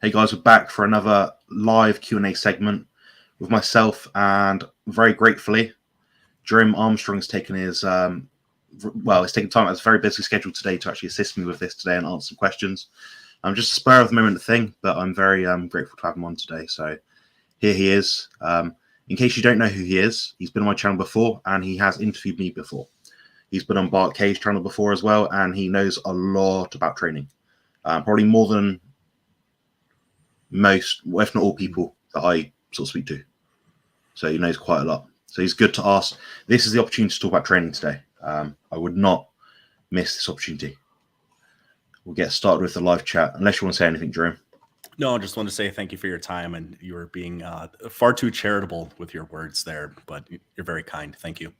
Hey guys, we're back for another live Q&A segment with myself, and very gratefully, Jerome Armstrong's taken his it's taken time. It's a very busy schedule today to actually assist me with this today and answer some questions. I'm just a spur of the moment thing, but I'm very grateful to have him on today. So here he is. In case you don't know who he is, he's been on my channel before and he has interviewed me before. He's been on Bart K's channel before as well, and he knows a lot about training, probably more than most, if not all, people that I sort of speak to. So he knows quite a lot. So he's good to ask. This is the opportunity to talk about training today. I would not miss this opportunity. We'll get started with the live chat, unless you want to say anything, Jerome. No, I just want to say thank you for your time, and you were being far too charitable with your words there, but you're very kind. Thank you.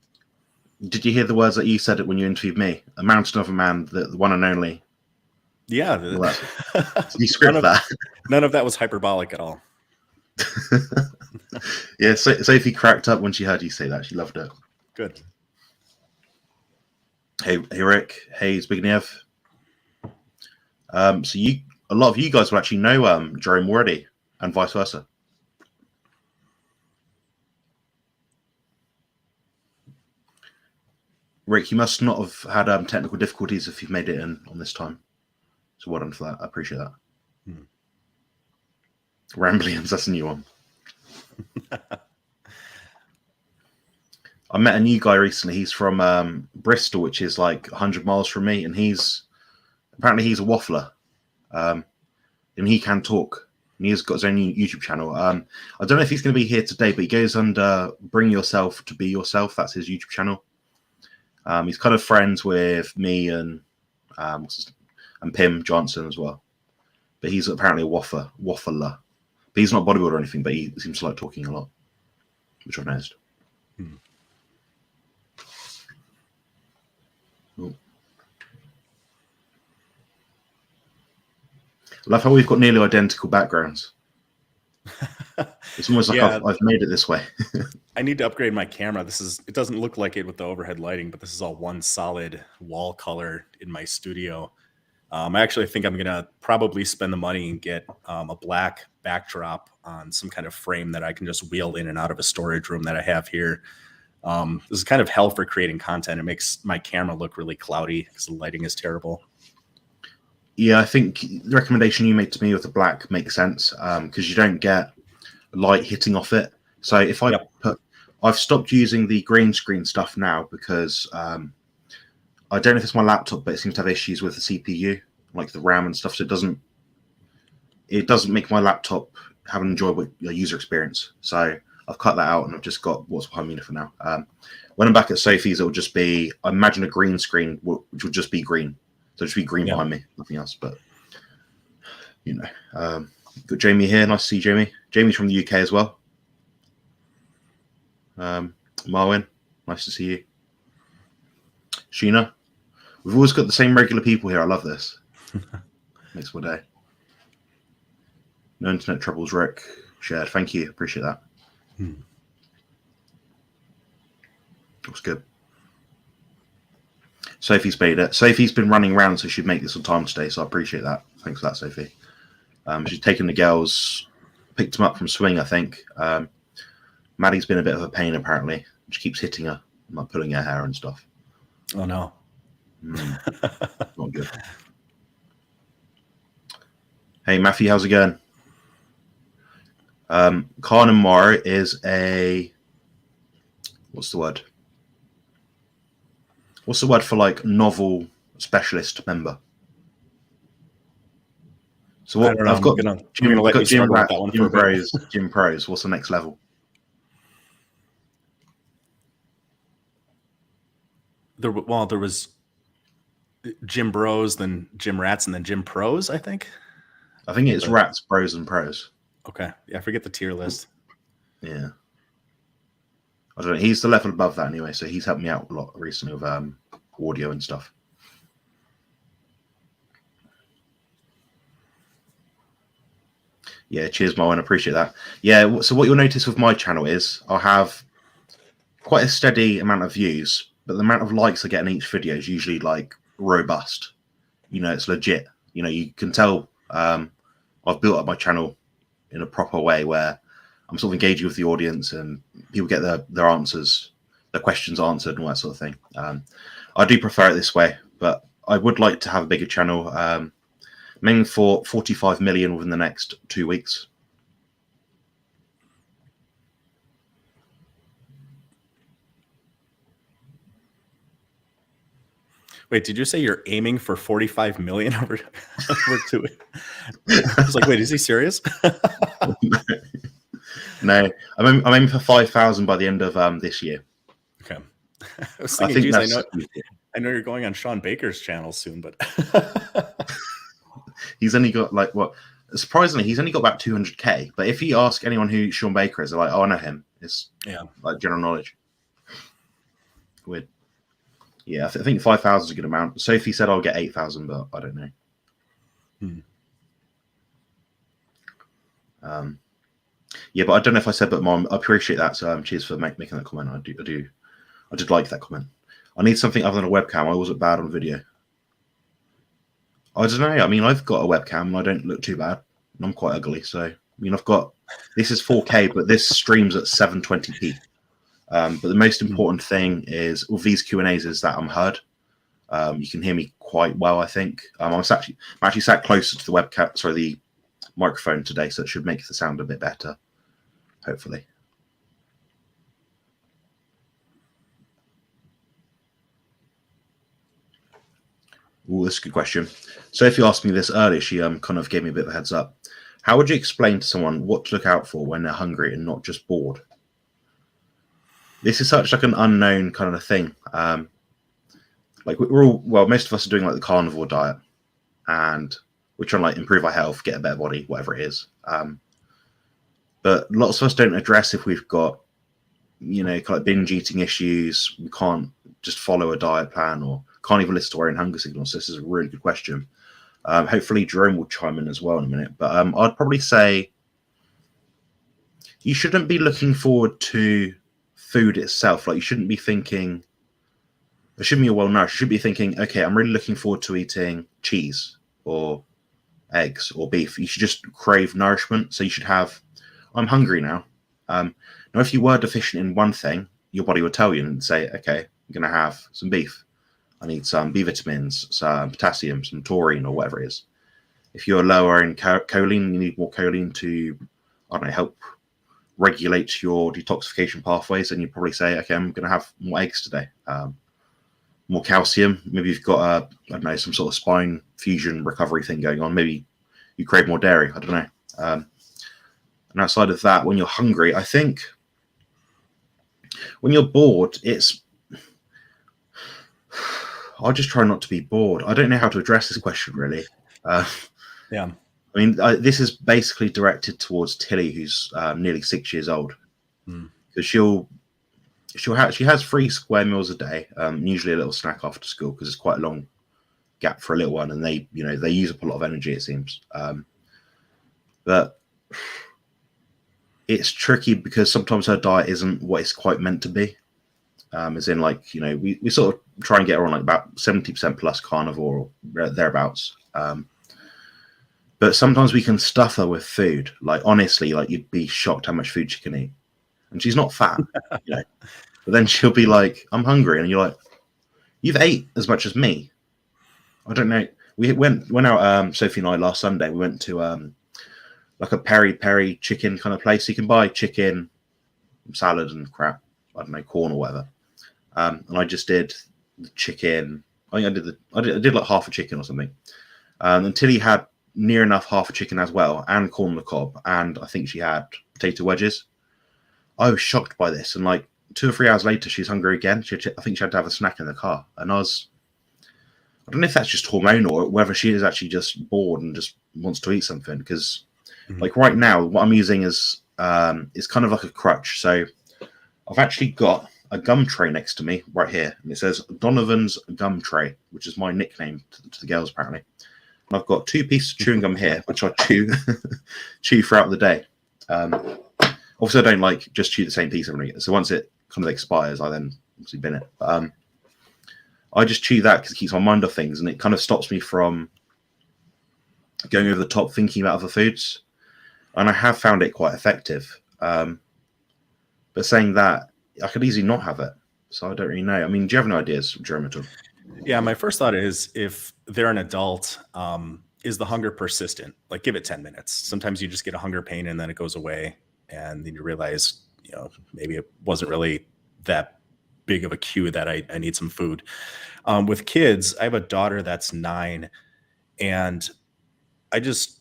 Did you hear the words that you said it when you interviewed me? A mountain of a man, the one and only. Yeah. You script that. None of that was hyperbolic at all. Yeah, Sophie cracked up when she heard you say that. She loved it. Good. Hey Rick. Hey Zbigniew. So a lot of you guys will actually know Jerome already, and vice versa. Rick, you must not have had technical difficulties if you've made it in on this time. So well done for that. I appreciate that. Ramblians, that's a new one. I met a new guy recently. He's from Bristol, which is like 100 miles from me, and apparently he's a waffler, and he can talk. And he's got his own YouTube channel. I don't know if he's going to be here today, but he goes under "Bring Yourself to Be Yourself." That's his YouTube channel. He's kind of friends with me and Pim Johnson as well. But he's apparently a waffler. But he's not a bodybuilder or anything, but he seems to like talking a lot, which I've noticed. I love how we've got nearly identical backgrounds. It's almost like I've made it this way. I need to upgrade my camera. It doesn't look like it with the overhead lighting, but this is all one solid wall color in my studio. I actually think I'm going to probably spend the money and get a black backdrop on some kind of frame that I can just wheel in and out of a storage room that I have here. This is kind of hell for creating content. It makes my camera look really cloudy because the lighting is terrible. Yeah, I think the recommendation you made to me with the black makes sense because you don't get light hitting off it. So if I've stopped using the green screen stuff now because I don't know if it's my laptop, but it seems to have issues with the CPU, like the RAM and stuff. So it doesn't make my laptop have an enjoyable user experience. So I've cut that out and I've just got what's behind me for now. When I'm back at Sophie's, it will just be, I imagine, a green screen, which will just be green. So just be green behind me, nothing else. But got Jamie here. Nice to see Jamie. Jamie's from the UK as well. Marwin, nice to see you. Sheena, we've always got the same regular people here. I love this. Makes my day. No internet troubles, Rick. Shared. Thank you. Appreciate that. Looks good. Sophie's made it. Sophie's been running around, so she'd make this on time today, so I appreciate that. Thanks for that, Sophie. She's taken the girls, picked them up from swing, I think. Maddie's been a bit of a pain, apparently. She keeps hitting her, like pulling her hair and stuff. Oh, no. Not good. Hey, Matthew, how's it going? Carnivore is a... What's the word? What's the word for like novel specialist member? So what I've got Gym Pros. What's the next level? There was Gym Bros, then Gym Rats, and then Gym Pros, I think. I think it's Rats, Bros, and Pros. Okay. Yeah, I forget the tier list. Yeah. I don't know. He's the level above that anyway, so he's helped me out a lot recently with audio and stuff. Yeah, cheers, Marwan. I appreciate that. Yeah, so what you'll notice with my channel is I'll have quite a steady amount of views, but the amount of likes I get in each video is usually like robust. It's legit. You can tell I've built up my channel in a proper way where I'm sort of engaging with the audience and people get their answers, their questions answered, and all that sort of thing. I do prefer it this way, but I would like to have a bigger channel, aiming for 45 million within the next 2 weeks. Wait, did you say you're aiming for 45 million over 2 weeks? I was like, wait, is he serious? No, I'm aiming for 5,000 by the end of this year. Okay. I was thinking, geez, I know you're going on Sean Baker's channel soon, but he's only got like what? Surprisingly, he's only got about 200k. But if you ask anyone who Sean Baker is, they're like, "Oh, I know him." It's like general knowledge. Weird. Yeah, I think 5,000 is a good amount. Sophie said I'll get 8,000, but I don't know. Yeah, but I don't know if I said, but Mom, I appreciate that. So cheers for making that comment. I did like that comment. I need something other than a webcam. I wasn't bad on video. I don't know. I mean, I've got a webcam and I don't look too bad. And I'm quite ugly. So, I mean, this is 4K, but this streams at 720p. But the most important thing is with these Q&As is that I'm heard. You can hear me quite well, I think. I'm actually sat closer to the webcam, sorry, the microphone today, so it should make the sound a bit better, hopefully. Oh, that's a good question. So if you asked me this earlier, she kind of gave me a bit of a heads up. How would you explain to someone what to look out for when they're hungry and not just bored? This is such like an unknown kind of thing. Like most of us are doing like the carnivore diet, and we're trying to like improve our health, get a better body, whatever it is. But lots of us don't address if we've got, kind of binge eating issues. We can't just follow a diet plan or can't even listen to our own hunger signals. So this is a really good question. Hopefully Jerome will chime in as well in a minute. But I'd probably say you shouldn't be looking forward to food itself. Like you shouldn't be thinking, it shouldn't be well nourished. You should be thinking, okay, I'm really looking forward to eating cheese or eggs or beef. You should just crave nourishment. So you should have, I'm hungry now. Now, if you were deficient in one thing, your body would tell you and say, okay, I'm going to have some beef. I need some B vitamins, some potassium, some taurine, or whatever it is. If you're lower in choline, you need more choline to, I don't know, help regulate your detoxification pathways. And you probably say, okay, I'm going to have more eggs today. More calcium. Maybe you've got I don't know, some sort of spine fusion recovery thing going on. Maybe you crave more dairy. I don't know. And outside of that, when you're hungry, I think when you're bored, I'll just try not to be bored. I don't know how to address this question really. Yeah. I mean, this is basically directed towards Tilly, who's nearly 6 years old, because she has 3 square meals a day, usually a little snack after school because it's quite a long gap for a little one, and they use up a lot of energy, it seems. But it's tricky because sometimes her diet isn't what it's quite meant to be. As in, like, we sort of try and get her on like about 70% plus carnivore or thereabouts. But sometimes we can stuff her with food. Like, honestly, like you'd be shocked how much food she can eat. And she's not fat, But then she'll be like, I'm hungry. And you're like, you've ate as much as me. I don't know. We went out, Sophie and I, last Sunday. We went to like a peri-peri chicken kind of place. You can buy chicken, salad and crap. I don't know, corn or whatever. And I just did the chicken. I think I did like half a chicken or something. And Tilly had near enough half a chicken as well, and corn on the cob, and I think she had potato wedges. I was shocked by this, and like 2 or 3 hours later, she's hungry again. I think she had to have a snack in the car, and I don't know if that's just hormonal or whether she is actually just bored and just wants to eat something. Because like right now, what I'm using is kind of like a crutch. So I've actually got a gum tray next to me right here, and it says Donovan's gum tray, which is my nickname to the girls apparently. And I've got 2 pieces of chewing gum here, which I chew throughout the day. Also, I don't like just chew the same piece every day. So once it kind of expires, I then obviously bin it. But, I just chew that because it keeps my mind off things, and it kind of stops me from going over the top, thinking about other foods, and I have found it quite effective. But saying that, I could easily not have it, so I don't really know. I mean, do you have any ideas, Jeremy, at all? Yeah, my first thought is if they're an adult, is the hunger persistent? Like, give it 10 minutes. Sometimes you just get a hunger pain and then it goes away, and then you realize, maybe it wasn't really that big of a cue that I need some food. With kids, I have a daughter that's 9, and I just,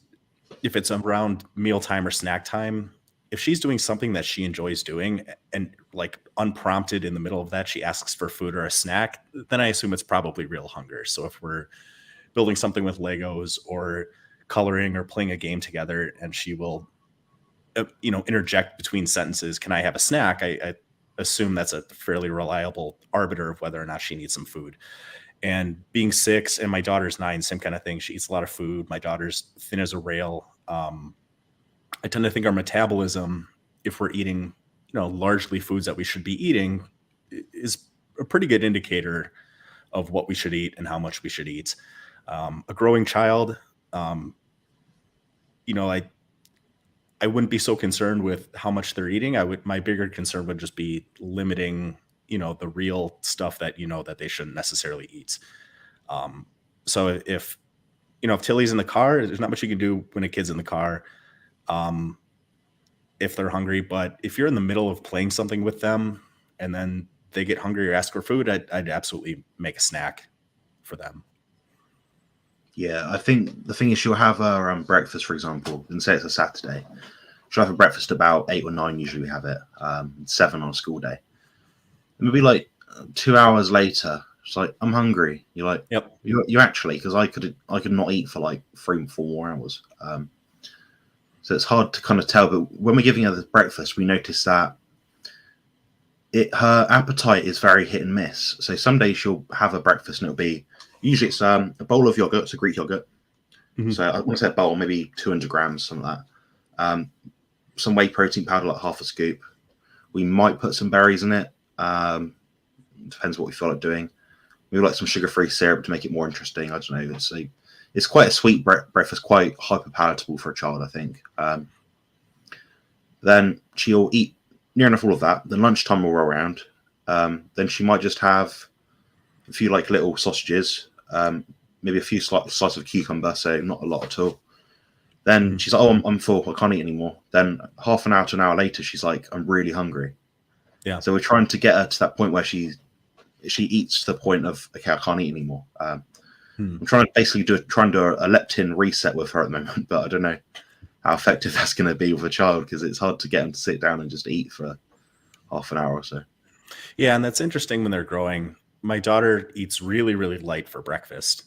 if it's around mealtime or snack time, if she's doing something that she enjoys doing and like unprompted in the middle of that, she asks for food or a snack, then I assume it's probably real hunger. So if we're building something with Legos or coloring or playing a game together, and she will, interject between sentences, "Can I have a snack?" I assume that's a fairly reliable arbiter of whether or not she needs some food. And being 6 and my daughter's 9, same kind of thing. She eats a lot of food. My daughter's thin as a rail. I tend to think our metabolism, if we're eating, largely foods that we should be eating, is a pretty good indicator of what we should eat and how much we should eat. A growing child, I wouldn't be so concerned with how much they're eating. My bigger concern would just be limiting, the real stuff that that they shouldn't necessarily eat. So if Tilly's in the car, there's not much you can do when a kid's in the car. If they're hungry, but if you're in the middle of playing something with them and then they get hungry or ask for food, I'd absolutely make a snack for them. Yeah, I think the thing is she'll have her breakfast, for example, and say it's a Saturday. She'll have a breakfast about 8 or 9. Usually we have it 7 on a school day. And maybe like 2 hours later, she's like, "I'm hungry." You're like, "Yep, you actually," because I could not eat for like 3 or 4 more hours. So it's hard to kind of tell. But when we're giving her the breakfast, we notice that her appetite is very hit and miss. So some days she'll have a breakfast and it'll be, usually it's a bowl of yogurt, it's a Greek yogurt. Mhm. So I want to say a bowl, maybe 200 grams, something like that. Some whey protein powder, like half a scoop. We might put some berries in it. Depends what we feel like doing. We like some sugar-free syrup to make it more interesting. I don't know. It's quite a sweet breakfast, quite hyper palatable for a child, I think. Then she'll eat near enough all of that. Then lunchtime will roll around. Then she might just have a few like little sausages, maybe a few slices of cucumber, so not a lot at all. Then she's like, "Oh, I'm full. I can't eat anymore." Then half an hour to an hour later, she's like, "I'm really hungry." Yeah. So we're trying to get her to that point where she eats to the point of, "Okay, I can't eat anymore." I'm trying to basically do a leptin reset with her at the moment, but I don't know how effective that's going to be with a child, because it's hard to get them to sit down and just eat for half an hour or so. Yeah, and that's interesting when they're growing. My daughter eats really, really light for breakfast.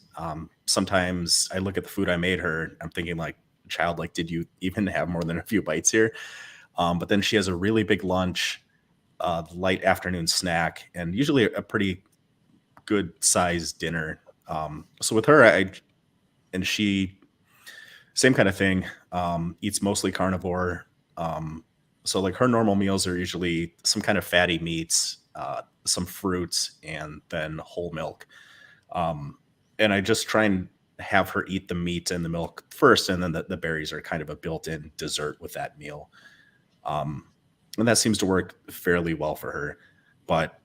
Sometimes I look at the food I made her, I'm thinking like, "Child, like, did you even have more than a few bites here?" But then she has a really big lunch, light afternoon snack, and usually a pretty good sized dinner. So with her, she, same kind of thing, eats mostly carnivore. So like her normal meals are usually some kind of fatty meats, some fruits, and then whole milk. And I just try and have her eat the meat and the milk first, and then the berries are kind of a built-in dessert with that meal. And that seems to work fairly well for her. But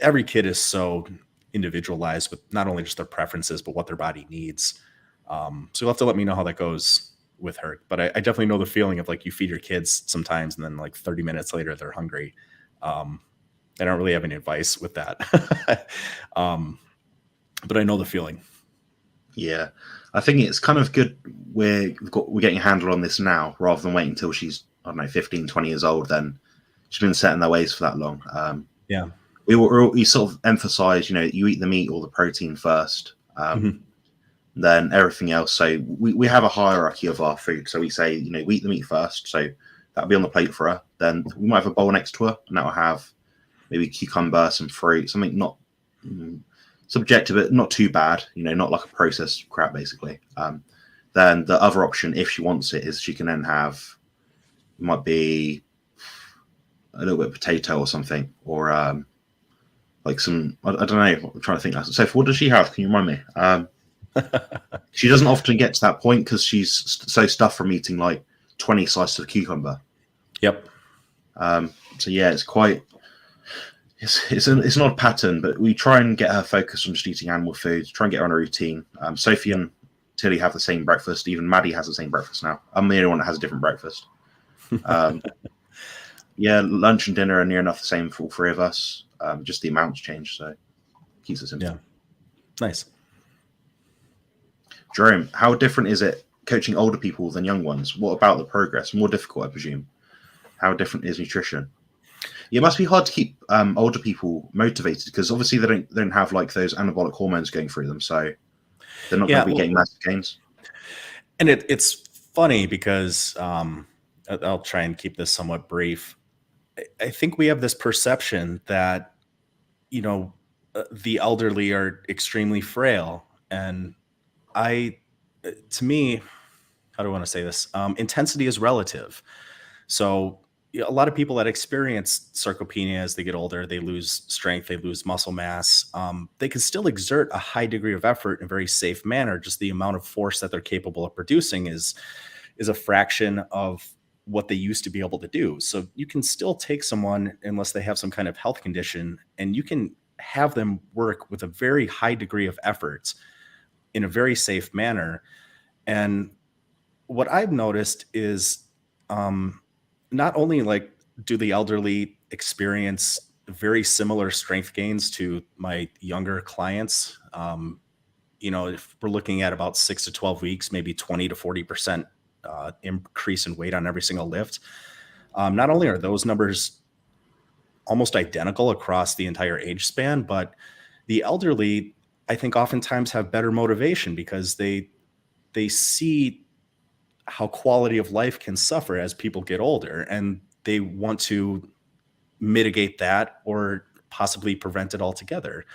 every kid is so individualized with not only just their preferences, but what their body needs. So you'll have to let me know how that goes with her. But I definitely know the feeling of like you feed your kids sometimes and then like 30 minutes later they're hungry. I don't really have any advice with that. But I know the feeling. Yeah, I think it's kind of good we're getting a handle on this now, rather than waiting until she's, I don't know, 15, 20 years old. Then she's been set in their ways for that long. Yeah. We sort of emphasize, you eat the meat or the protein first, then everything else. So we have a hierarchy of our food. So we say, we eat the meat first. So that'll be on the plate for her. Then we might have a bowl next to her, and that'll have maybe cucumber, some fruit, something not subjective, but not too bad, not like a processed crap, basically. Then the other option, if she wants it, is she can then have, it might be a little bit of potato or something, or like some, I don't know, I'm trying to think. So what does she have? Can you remind me? She doesn't often get to that point because she's so stuffed from eating like 20 slices of cucumber. Yep. So yeah, it's quite. It's not a pattern, but we try and get her focused on just eating animal food. Try and get her on a routine. Sophie and Tilly have the same breakfast. Even Maddie has the same breakfast now. I'm the only one that has a different breakfast. Yeah, lunch and dinner are near enough the same for all three of us. Just the amounts change, so it keeps it simple. Yeah, nice. Jerome, how different is it coaching older people than young ones? What about the progress? More difficult, I presume. How different is nutrition? It must be hard to keep older people motivated because obviously they don't have like those anabolic hormones going through them, so they're not going to be getting massive gains. And it's funny because I'll try and keep this somewhat brief. I think we have this perception that the elderly are extremely frail, and to me, how do I want to say this? Intensity is relative. So a lot of people that experience sarcopenia as they get older, they lose strength, they lose muscle mass. They can still exert a high degree of effort in a very safe manner. Just the amount of force that they're capable of producing is a fraction of what they used to be able to do. So you can still take someone, unless they have some kind of health condition, and you can have them work with a very high degree of effort in a very safe manner. And what I've noticed is not only like do the elderly experience very similar strength gains to my younger clients, if we're looking at about 6 to 12 weeks, maybe 20 to 40% increase in weight on every single lift. Not only are those numbers almost identical across the entire age span, but the elderly, I think, oftentimes have better motivation because they see how quality of life can suffer as people get older, and they want to mitigate that or possibly prevent it altogether.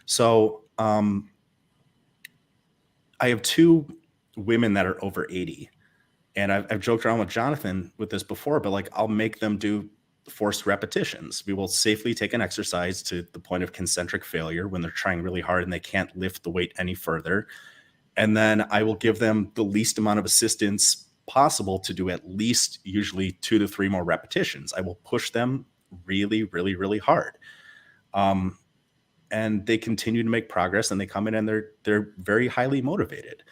So I have two women that are over 80, and I've joked around with Jonathan with this before, but like I'll make them do forced repetitions. We will safely take an exercise to the point of concentric failure when they're trying really hard and they can't lift the weight any further. And then I will give them the least amount of assistance possible to do at least usually 2 to 3 more repetitions. I will push them really, really, really hard. And they continue to make progress, and they come in and they're very highly motivated.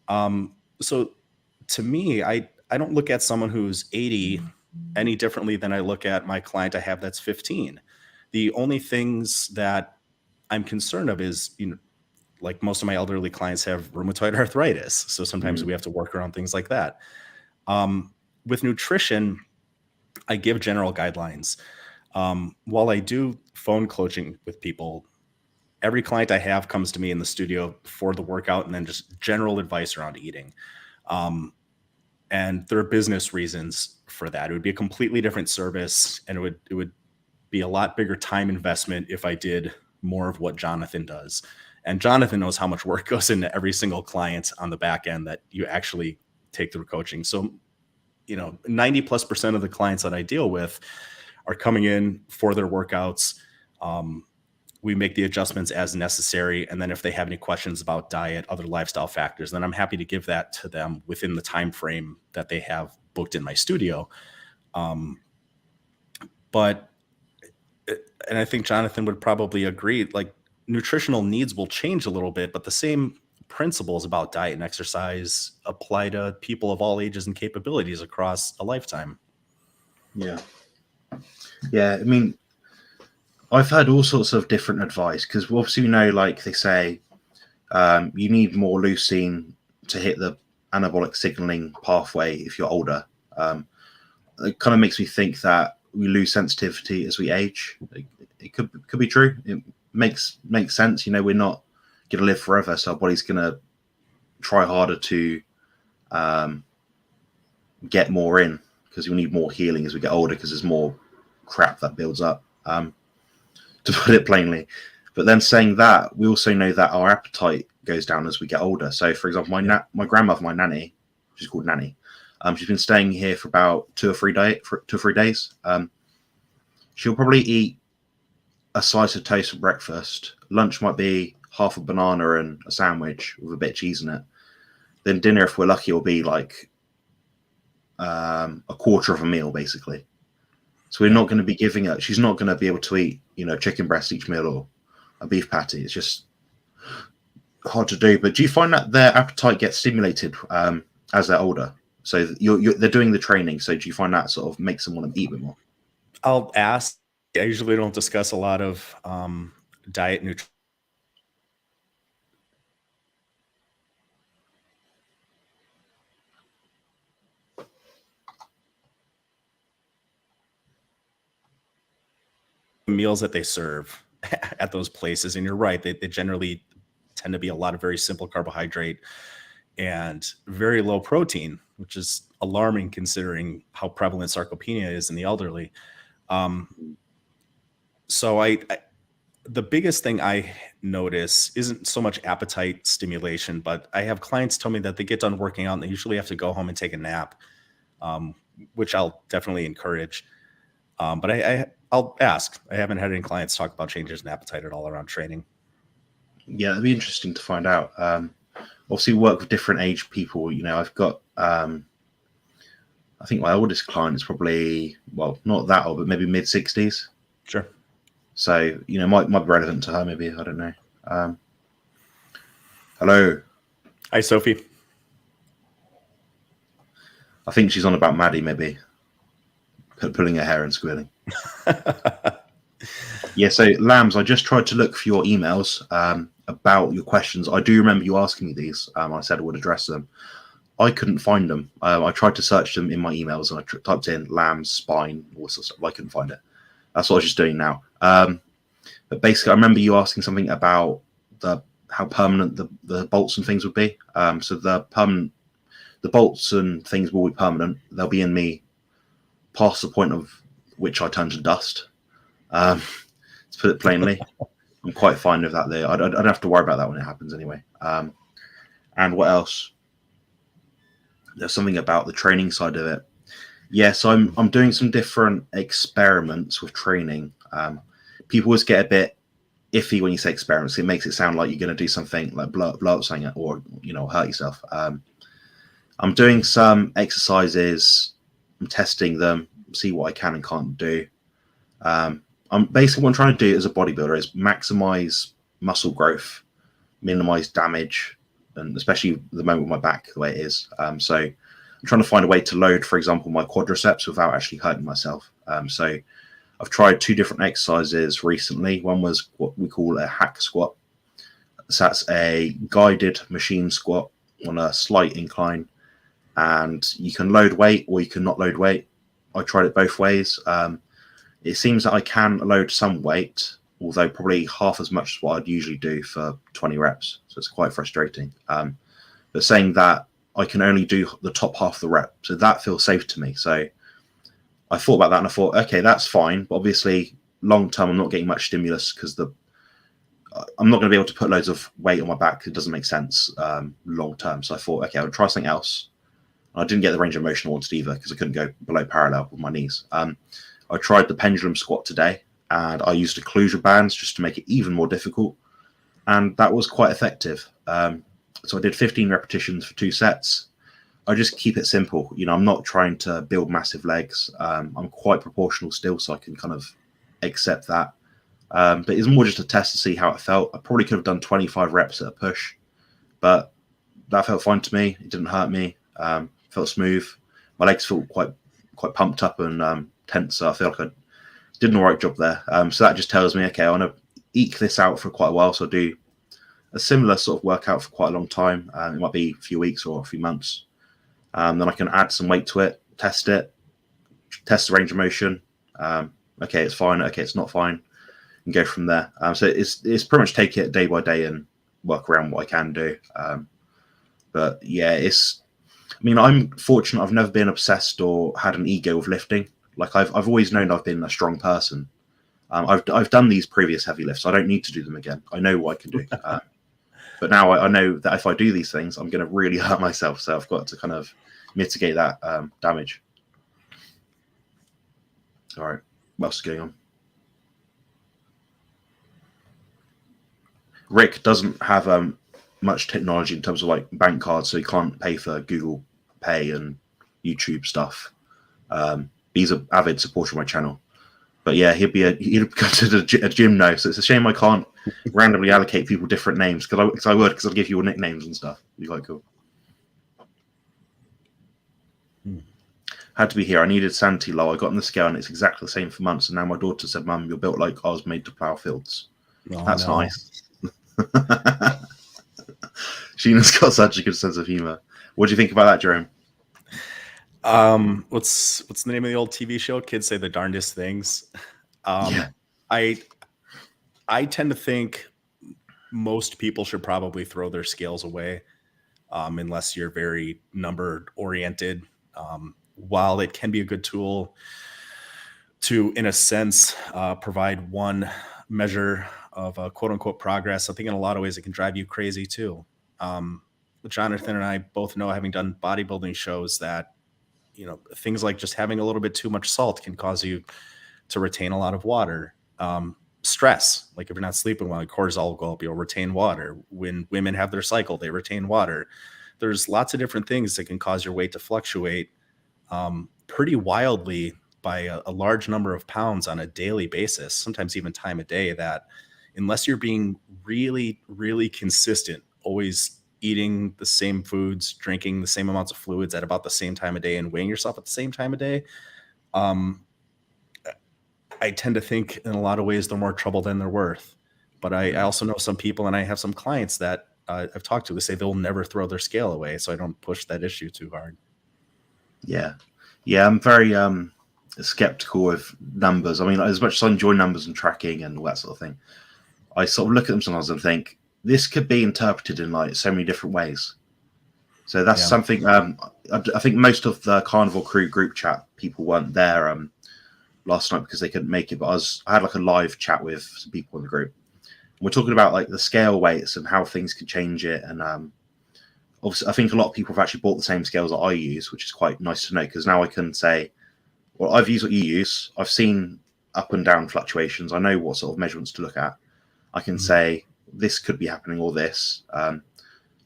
So to me, I don't look at someone who's 80 any differently than I look at my client I have that's 15. The only things that I'm concerned of is, like most of my elderly clients have rheumatoid arthritis. So sometimes we have to work around things like that. With nutrition, I give general guidelines. While I do phone coaching with people, every client I have comes to me in the studio for the workout and then just general advice around eating. And there are business reasons for that. It would be a completely different service, and it would be a lot bigger time investment if I did more of what Jonathan does. And Jonathan knows how much work goes into every single client on the back end that you actually take through coaching. So, 90+% of the clients that I deal with are coming in for their workouts. We make the adjustments as necessary. And then if they have any questions about diet, other lifestyle factors, then I'm happy to give that to them within the time frame that they have booked in my studio. And I think Jonathan would probably agree, like nutritional needs will change a little bit, but the same principles about diet and exercise apply to people of all ages and capabilities across a lifetime. Yeah. I mean, I've heard all sorts of different advice because obviously we know, like they say, you need more leucine to hit the anabolic signaling pathway if you're older. It kind of makes me think that we lose sensitivity as we age. It could be true. It makes sense. We're not going to live forever, so our body's going to try harder to get more in because we need more healing as we get older because there's more crap that builds up. To put it plainly. But then saying that, we also know that our appetite goes down as we get older. So, for example, my grandmother, my nanny, she's called Nanny, she's been staying here for about 2 or 3 days. She'll probably eat a slice of toast for breakfast. Lunch might be half a banana and a sandwich with a bit of cheese in it. Then dinner, if we're lucky, will be like a quarter of a meal, basically. So we're not going to be giving her. She's not going to be able to eat, chicken breast each meal or a beef patty. It's just hard to do. But do you find that their appetite gets stimulated as they're older? So they're doing the training. So do you find that sort of makes them want to eat a bit more? I'll ask. I usually don't discuss a lot of diet nutrition meals that they serve at those places. And you're right, they generally tend to be a lot of very simple carbohydrate and very low protein, which is alarming considering how prevalent sarcopenia is in the elderly. So the biggest thing I notice isn't so much appetite stimulation, but I have clients tell me that they get done working out and they usually have to go home and take a nap, which I'll definitely encourage. But I'll ask. I haven't had any clients talk about changes in appetite at all around training. Yeah, it'd be interesting to find out. Obviously, we work with different age people. I've got, I think my oldest client is probably, well, not that old, but maybe mid-60s. Sure. So, might be relevant to her, maybe. I don't know. Hello. Hi, Sophie. I think she's on about Maddie, maybe. Pulling her hair and squealing. Yeah, so Lambs, I just tried to look for your emails about your questions. I do remember you asking me these. I said I would address them. I couldn't find them. I tried to search them in my emails and I typed in Lambs, spine, all sorts of stuff. I couldn't find it. That's what I was just doing now. But basically, I remember you asking something about how permanent the bolts and things would be. So the bolts and things will be permanent. They'll be in me past the point of which I turn to dust. To put it plainly, I'm quite fine with that there. I don't have to worry about that when it happens anyway. And what else? There's something about the training side of it. Yes, I'm doing some different experiments with training. People always get a bit iffy when you say experiments. It makes it sound like you're going to do something like blow up something or hurt yourself. I'm doing some exercises. I'm testing them, see what I can and can't do. I'm basically what I'm trying to do as a bodybuilder is maximize muscle growth, minimize damage, and especially the moment with my back the way it is. So I'm trying to find a way to load, for example, my quadriceps without actually hurting myself. So I've tried 2 different exercises recently. One was what we call a hack squat. So that's a guided machine squat on a slight incline, and you can load weight or you can not load weight. I tried it both ways. It seems that I can load some weight, although probably half as much as what I'd usually do for 20 reps. So it's quite frustrating. But saying that I can only do the top half of the rep, so that feels safe to me. So I thought about that and I thought, okay, that's fine. But obviously, long term, I'm not getting much stimulus because I'm not going to be able to put loads of weight on my back. It doesn't make sense long term. So I thought, okay, I'll try something else. I didn't get the range of motion I wanted either because I couldn't go below parallel with my knees. I tried the pendulum squat today and I used occlusion bands just to make it even more difficult. And that was quite effective. So I did 15 repetitions for 2 sets. I just keep it simple. I'm not trying to build massive legs. I'm quite proportional still, so I can kind of accept that. But it's more just a test to see how it felt. I probably could have done 25 reps at a push, but that felt fine to me. It didn't hurt me. Felt smooth. My legs felt quite pumped up and tense, so I feel like I did an all right job there. So that just tells me, okay, I want to eke this out for quite a while. So I do a similar sort of workout for quite a long time. It might be a few weeks or a few months. Then I can add some weight to it, test the range of motion. Okay, it's fine. Okay, it's not fine, and go from there. So it's pretty much take it day by day and work around what I can do. But yeah, I'm fortunate. I've never been obsessed or had an ego with lifting. Like I've always known I've been a strong person. I've done these previous heavy lifts. I don't need to do them again. I know what I can do. But now I know that if I do these things, I'm going to really hurt myself. So I've got to kind of mitigate that damage. All right. What else is going on? Rick doesn't have much technology in terms of like bank cards, so he can't pay for Google Pay and YouTube stuff. He's an avid supporter of my channel. But yeah, he'd go to a gym now, so it's a shame I can't randomly allocate people different names, because I'd give you all nicknames and stuff. It'd be quite cool. Had to be here. I needed sanity low. I got on the scale and it's exactly the same for months. And now my daughter said, "Mum, you're built like I was made to plough fields." Oh, That's no. nice. Sheena's got such a good sense of humor. What do you think about that, Jerome? What's the name of the old TV show? Kids say the darndest things. Yeah. I tend to think most people should probably throw their scales away, unless you're very number oriented. While it can be a good tool to, in a sense, provide one measure of quote unquote progress, I think in a lot of ways it can drive you crazy too. Jonathan and I both know, having done bodybuilding shows, that things like just having a little bit too much salt can cause you to retain a lot of water. Stress, like if you're not sleeping well, cortisol will go up, you'll retain water. When women have their cycle, they retain water. There's lots of different things that can cause your weight to fluctuate pretty wildly by a large number of pounds on a daily basis, sometimes even time of day, that unless you're being really, really consistent, always eating the same foods, drinking the same amounts of fluids at about the same time of day, and weighing yourself at the same time of day, I tend to think in a lot of ways they're more trouble than they're worth. But I also know some people, and I have some clients that I've talked to, they say they'll never throw their scale away. So I don't push that issue too hard. Yeah. I'm very skeptical of numbers. I mean, as much as I enjoy numbers and tracking and all that sort of thing, I sort of look at them sometimes and think this could be interpreted in like so many different ways. So that's something. I think most of the Carnivore crew group chat people weren't there last night because they couldn't make it. But I had like a live chat with some people in the group. We're talking about like the scale weights and how things can change it. And obviously, I think a lot of people have actually bought the same scales that I use, which is quite nice to know, because now I can say, well, I've used what you use. I've seen up and down fluctuations. I know what sort of measurements to look at. I can say this could be happening or this.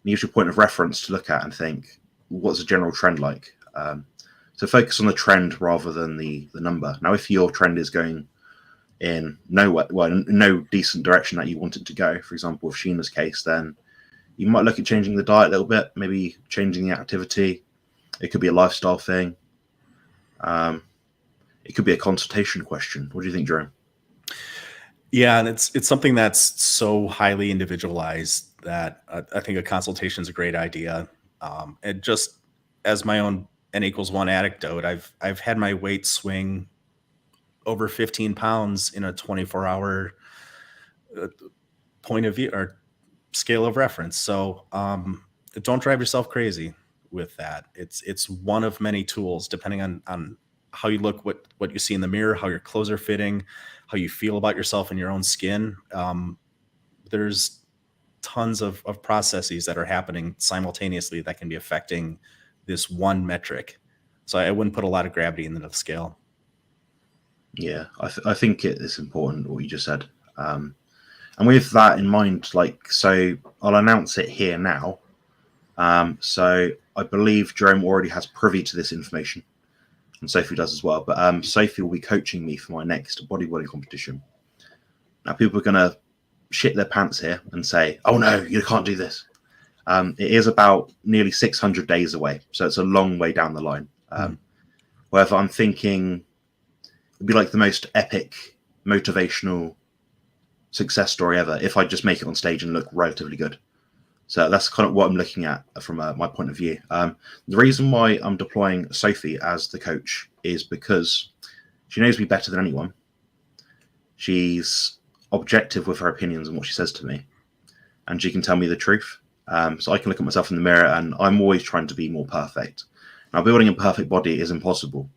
Use your point of reference to look at and think, what's the general trend like? So focus on the trend rather than the number. Now, if your trend is going in no decent direction that you want it to go, for example, with Sheena's case, then you might look at changing the diet a little bit, maybe changing the activity. It could be a lifestyle thing. It could be a consultation question. What do you think, Jerome? Yeah, and it's something that's so highly individualized that I think a consultation is a great idea. And just as my own N=1 anecdote, I've had my weight swing over 15 pounds in a 24-hour point of view or scale of reference. So don't drive yourself crazy with that. It's one of many tools, depending on how you look, what you see in the mirror, how your clothes are fitting, how you feel about yourself and your own skin. There's tons of processes that are happening simultaneously that can be affecting this one metric. So I wouldn't put a lot of gravity in the scale. Yeah, I think it is important what you just said. And with that in mind, so I'll announce it here now. So I believe Jerome already has privy to this information, and Sophie does as well. But Sophie will be coaching me for my next bodybuilding competition. Now, people are going to shit their pants here and say, "Oh no, you can't do this." It is about nearly 600 days away, so it's a long way down the line. However, I'm thinking it'd be like the most epic, motivational success story ever if I just make it on stage and look relatively good. So that's kind of what I'm looking at from my point of view. The reason why I'm deploying Sophie as the coach is because she knows me better than anyone. She's objective with her opinions and what she says to me, and she can tell me the truth. So I can look at myself in the mirror, and I'm always trying to be more perfect. Now, building a perfect body is impossible,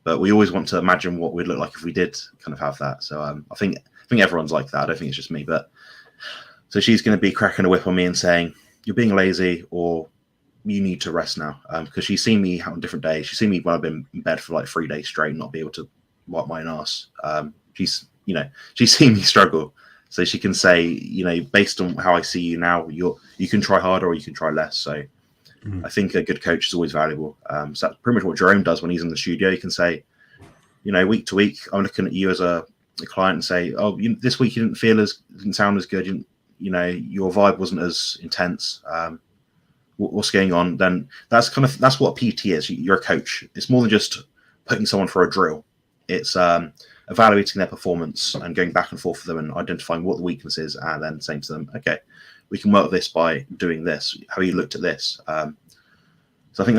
but we always want to imagine what we'd look like if we did kind of have that. So I think everyone's like that. I don't think it's just me. But so she's going to be cracking a whip on me and saying, "You're being lazy," or "You need to rest now," because she's seen me on different days. She's seen me when I've been in bed for like 3 days straight, and not be able to wipe my own ass. She's seen me struggle. So she can say, you know, based on how I see you now, you can try harder or you can try less. So I think a good coach is always valuable. So that's pretty much what Jerome does when he's in the studio. He can say, you know, week to week, I'm looking at you as a client and say, oh, this week you didn't sound as good. You know, your vibe wasn't as intense. What's going on? Then that's what a PT is. You're a coach. It's more than just putting someone for a drill. It's evaluating their performance and going back and forth with them and identifying what the weakness is, and then saying to them, okay, we can work this by doing this. How you looked at this? So I think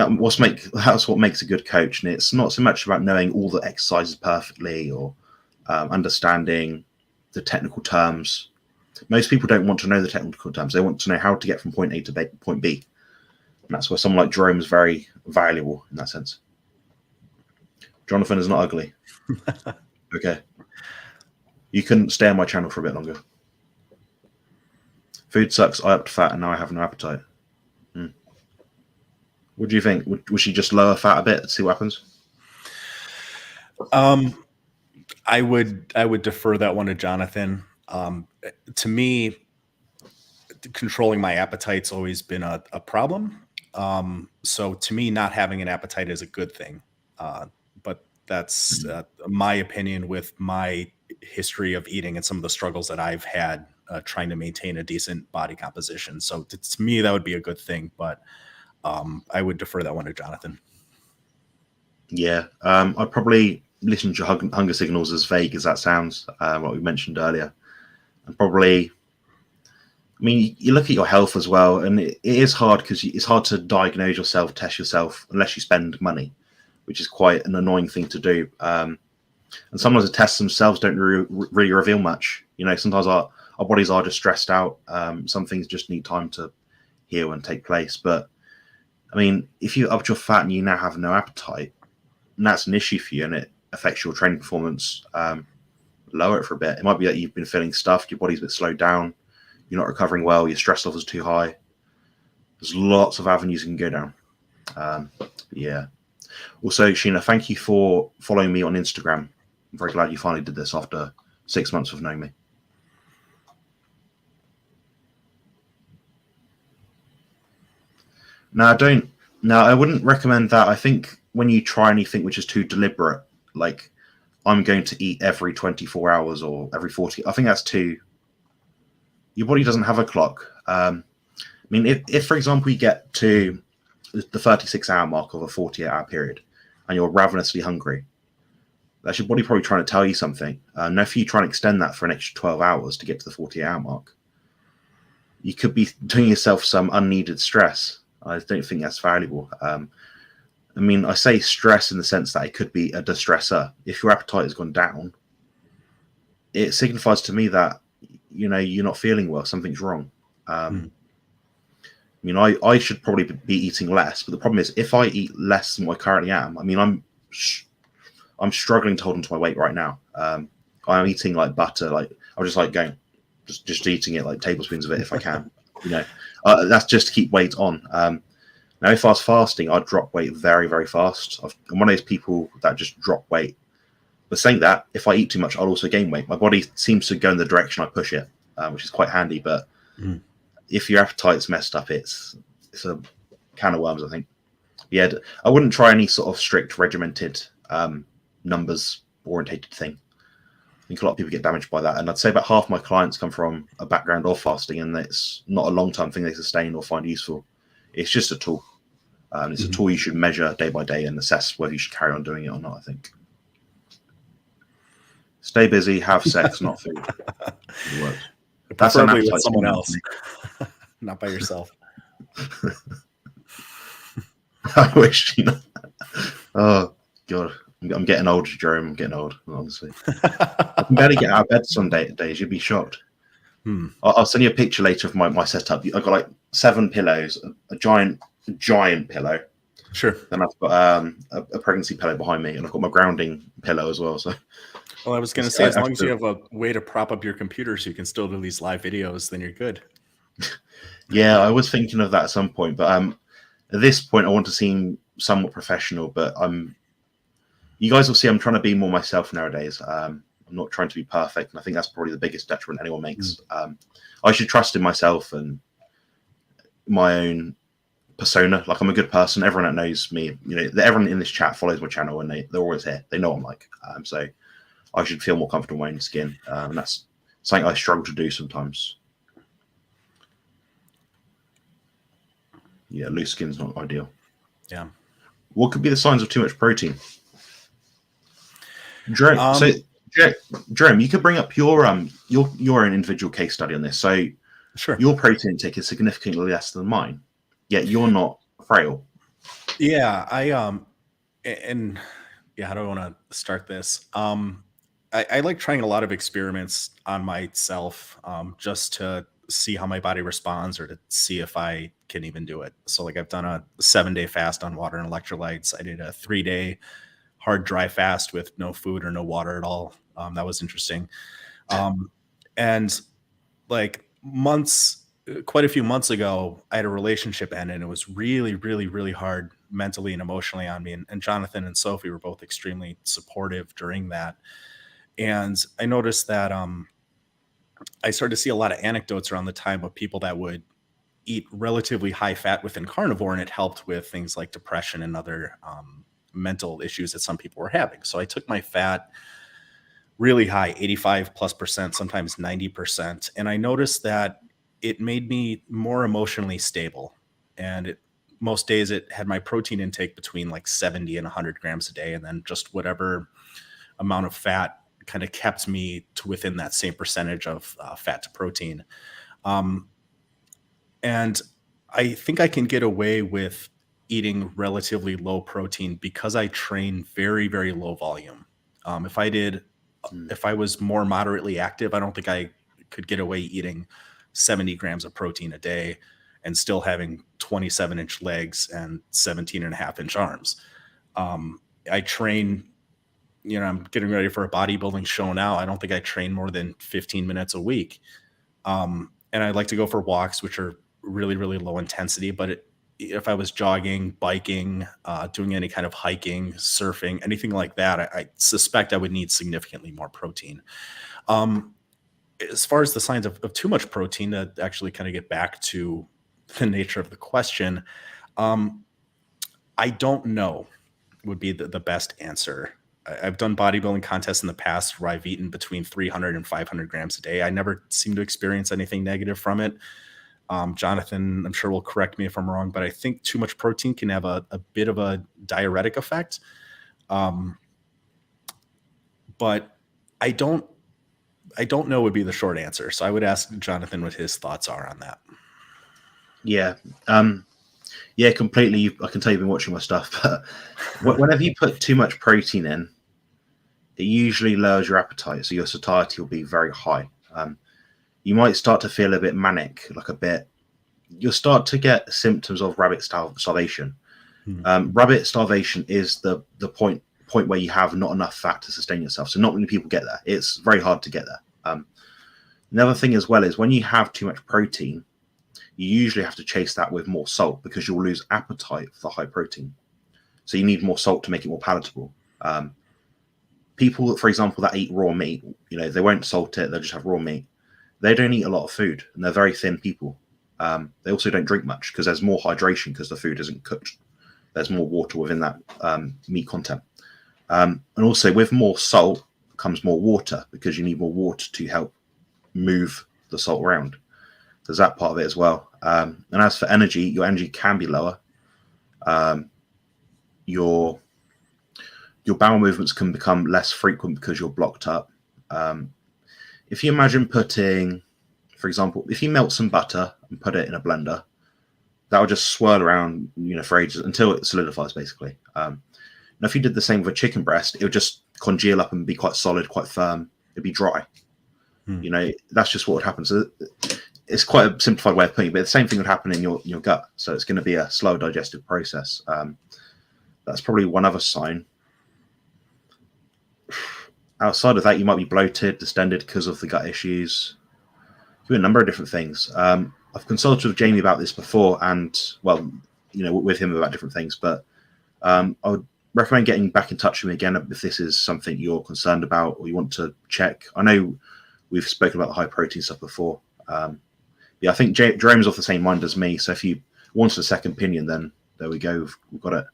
that's what makes a good coach. And it's not so much about knowing all the exercises perfectly or understanding the technical terms. Most people don't want to know the technical terms. They want to know how to get from point A to point B. And that's where someone like Jerome is very valuable in that sense. Jonathan is not ugly. Okay. You can stay on my channel for a bit longer. Food sucks. I upped fat and now I have no appetite. What do you think? Would she just lower fat a bit and see what happens? I would defer that one to Jonathan. To me, controlling my appetite's always been a problem. So to me, not having an appetite is a good thing. But that's my opinion with my history of eating and some of the struggles that I've had trying to maintain a decent body composition. So to me, that would be a good thing. But I would defer that one to Jonathan. Yeah, I'd probably listen to hunger signals, as vague as that sounds, what we mentioned earlier. And probably, I mean, you look at your health as well, and it is hard because it's hard to diagnose yourself, test yourself, unless you spend money, which is quite an annoying thing to do. And sometimes the tests themselves don't really reveal much. You know, sometimes our bodies are just stressed out. Some things just need time to heal and take place. But I mean, if you upped your fat and you now have no appetite, and that's an issue for you and it affects your training performance, lower it for a bit. It might be that you've been feeling stuffed, your body's a bit slowed down, you're not recovering well, your stress levels are too high. There's lots of avenues you can go down. Yeah. Also, Sheena, thank you for following me on Instagram. I'm very glad you finally did this after 6 months of knowing me. No, I wouldn't recommend that. I think when you try anything which is too deliberate, like I'm going to eat every 24 hours or every 40, I think that's too, your body doesn't have a clock. I mean, if for example, you get to the 36-hour mark of a 48-hour period and you're ravenously hungry, that's your body probably trying to tell you something. Now, if you try and extend that for an extra 12 hours to get to the 48-hour mark, you could be doing yourself some unneeded stress. I don't think that's valuable. I mean, I say stress in the sense that it could be a distressor. If your appetite has gone down, it signifies to me that, you know, you're not feeling well, something's wrong. I mean, I should probably be eating less, but the problem is if I eat less than what I currently am, I mean, I'm struggling to hold on to my weight right now. I'm eating like butter, like I'm just like going, just eating it like tablespoons of it if I can, you know. That's just to keep weight on. Now, if I was fasting, I'd drop weight very, very fast. I'm one of those people that just drop weight. But saying that, if I eat too much, I'll also gain weight. My body seems to go in the direction I push it, which is quite handy. But if your appetite's messed up, it's a can of worms, I think. Yeah, I wouldn't try any sort of strict, regimented, numbers orientated thing. I think a lot of people get damaged by that. And I'd say about half my clients come from a background of fasting, and it's not a long-term thing they sustain or find useful. It's just a tool. It's a tool you should measure day by day and assess whether you should carry on doing it or not, I think. Stay busy, have sex, not food. It works. That's preferably with someone else, not by yourself. I wish, you know. Oh, God. I'm getting old, Jerome. I'm getting old, honestly. I can barely get out of bed some days. You'd be shocked. I'll send you a picture later of my setup. I've got like 7 pillows, a giant pillow. Sure. Then I've got a pregnancy pillow behind me, and I've got my grounding pillow as well. So, well, I was going to say, as long as you have a way to prop up your computer so you can still do these live videos, then you're good. Yeah, I was thinking of that at some point, but at this point, I want to seem somewhat professional. But you guys will see I'm trying to be more myself nowadays. I'm not trying to be perfect, and I think that's probably the biggest detriment anyone makes. I should trust in myself and my own persona. Like, I'm a good person. Everyone that knows me, everyone in this chat follows my channel, and they're always here. They know I'm like. So I should feel more comfortable in my own skin, and that's something I struggle to do sometimes. Yeah, loose skin's not ideal. Yeah. What could be the signs of too much protein? Jerome, you could bring up your own individual case study on this. So sure, your protein intake is significantly less than mine, yet you're not frail. Yeah, how do I want to start this? I like trying a lot of experiments on myself, just to see how my body responds or to see if I can even do it. So like I've done a 7-day fast on water and electrolytes. I did a 3-day hard dry fast with no food or no water at all. That was interesting. And like quite a few months ago, I had a relationship end, and it was really, really, really hard mentally and emotionally on me. And Jonathan and Sophie were both extremely supportive during that. And I noticed that I started to see a lot of anecdotes around the time of people that would eat relatively high fat within carnivore, and it helped with things like depression and other mental issues that some people were having. So I took my fat really high, 85+%, sometimes 90%. And I noticed that it made me more emotionally stable. And most days it had my protein intake between like 70 and 100 grams a day. And then just whatever amount of fat kind of kept me to within that same percentage of fat to protein. And I think I can get away with eating relatively low protein because I train very, very low volume. If I was more moderately active, I don't think I could get away eating 70 grams of protein a day and still having 27-inch legs and 17.5-inch arms. I train, I'm getting ready for a bodybuilding show now. I don't think I train more than 15 minutes a week. And I like to go for walks, which are really, really low intensity. But if I was jogging, biking, doing any kind of hiking, surfing, anything like that, I suspect I would need significantly more protein. As far as the signs of too much protein, to actually kind of get back to the nature of the question, I don't know would be the best answer. I've done bodybuilding contests in the past where I've eaten between 300 and 500 grams a day. I never seem to experience anything negative from it. Jonathan, I'm sure will correct me if I'm wrong, but I think too much protein can have a bit of a diuretic effect. But I don't know would be the short answer. So I would ask Jonathan what his thoughts are on that. Yeah. Yeah, completely. I can tell you've been watching my stuff, but whenever you put too much protein in, it usually lowers your appetite. So your satiety will be very high. You might start to feel a bit manic, you'll start to get symptoms of rabbit starvation. Rabbit starvation is the point where you have not enough fat to sustain yourself. So not many people get there. It's very hard to get there. Another thing as well is when you have too much protein, you usually have to chase that with more salt because you'll lose appetite for the high protein. So you need more salt to make it more palatable. People, for example, that eat raw meat, they won't salt it. They'll just have raw meat. They don't eat a lot of food, and they're very thin people. They also don't drink much because there's more hydration because the food isn't cooked. There's more water within that meat content. And also with more salt comes more water because you need more water to help move the salt around. There's that part of it as well. And as for energy, your energy can be lower. Your bowel movements can become less frequent because you're blocked up. If you imagine putting, for example, if you melt some butter and put it in a blender, that will just swirl around, for ages until it solidifies, basically. And if you did the same with a chicken breast, it would just congeal up and be quite solid, quite firm. It'd be dry. That's just what would happen. So it's quite a simplified way of putting it, but the same thing would happen in your gut. So it's going to be a slow digestive process. That's probably one other sign. Outside of that, you might be bloated, distended because of the gut issues. Could be a number of different things. I've consulted with Jamie about this before, and with him about different things. But recommend getting back in touch with me again if this is something you're concerned about or you want to check. I know we've spoken about the high protein stuff before. Yeah, I think Jerome's off the same mind as me. So if you wanted a second opinion, then there we go. We've got it.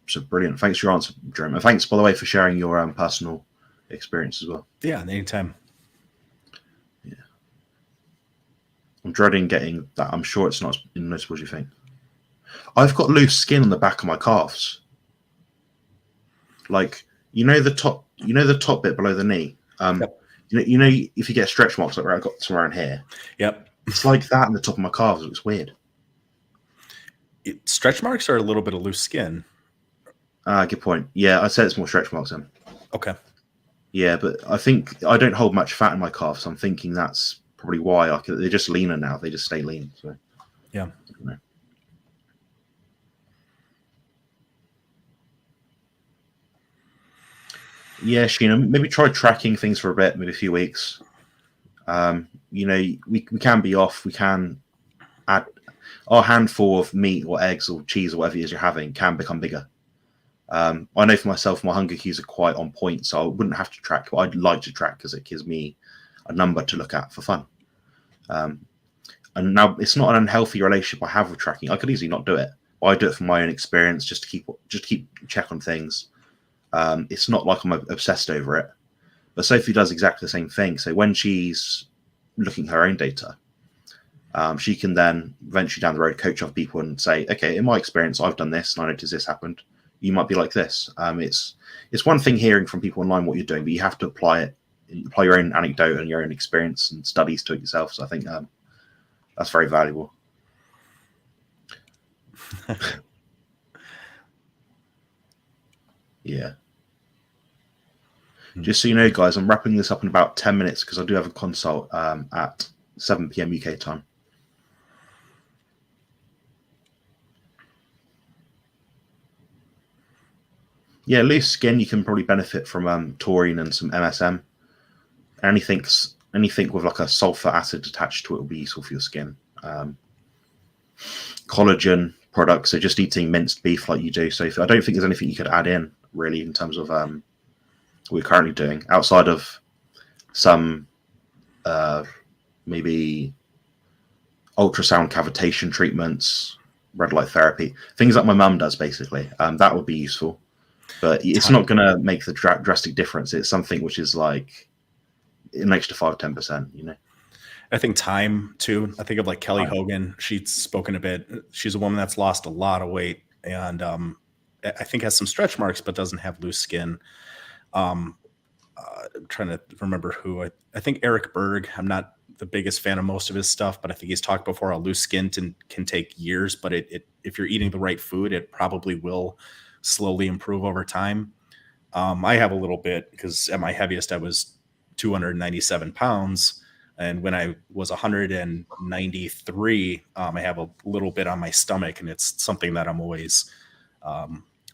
So brilliant. Thanks for your answer, Jerome. And thanks, by the way, for sharing your personal experience as well. Yeah, anytime. Yeah. I'm dreading getting that. I'm sure it's not as noticeable as you think. I've got loose skin on the back of my calves. Like, the top bit below the knee. Yep. If you get stretch marks like where I got somewhere in here. Yep. It's like that in the top of my calves. It looks weird. Stretch marks are a little bit of loose skin. Good point. Yeah, I'd say it's more stretch marks then. Okay. Yeah, but I think I don't hold much fat in my calves, so I'm thinking that's probably why. They're just leaner now. They just stay lean. So yeah. Yeah, Sheena, maybe try tracking things for a bit, maybe a few weeks. We can be off. We can add our handful of meat or eggs or cheese or whatever it is you're having can become bigger. I know for myself, my hunger cues are quite on point, so I wouldn't have to track, but I'd like to track because it gives me a number to look at for fun. And now it's not an unhealthy relationship I have with tracking. I could easily not do it, but I do it for my own experience, just to keep check on things. It's not like I'm obsessed over it, but Sophie does exactly the same thing. So when she's looking at her own data, she can then eventually down the road coach off people and say, okay, in my experience, I've done this and I noticed this happened. You might be like this. It's one thing hearing from people online what you're doing, but you have to apply your own anecdote and your own experience and studies to it yourself. So I think that's very valuable. Yeah. Just so you know, guys, I'm wrapping this up in about 10 minutes because I do have a consult at 7 p.m. UK time. Yeah, loose skin, you can probably benefit from taurine and some MSM. Anything with like a sulfur acid attached to it will be useful for your skin. Collagen products, so just eating minced beef like you do. So I don't think there's anything you could add in really in terms of what we're currently doing outside of some maybe ultrasound cavitation treatments, red light therapy, things like my mum does basically. That would be useful. But it's not going to make the drastic difference. It's something which is like an extra 5-10%, I think time too. I think of like Kelly Hogan. She's spoken a bit. She's a woman that's lost a lot of weight and I think has some stretch marks, but doesn't have loose skin. I'm trying to remember who. I think Eric Berg. I'm not the biggest fan of most of his stuff, but I think he's talked before. A loose skin can take years, but if you're eating the right food, it probably will slowly improve over time. I have a little bit because at my heaviest I was 297 pounds, and when I was 193, I have a little bit on my stomach, and it's something that I'm always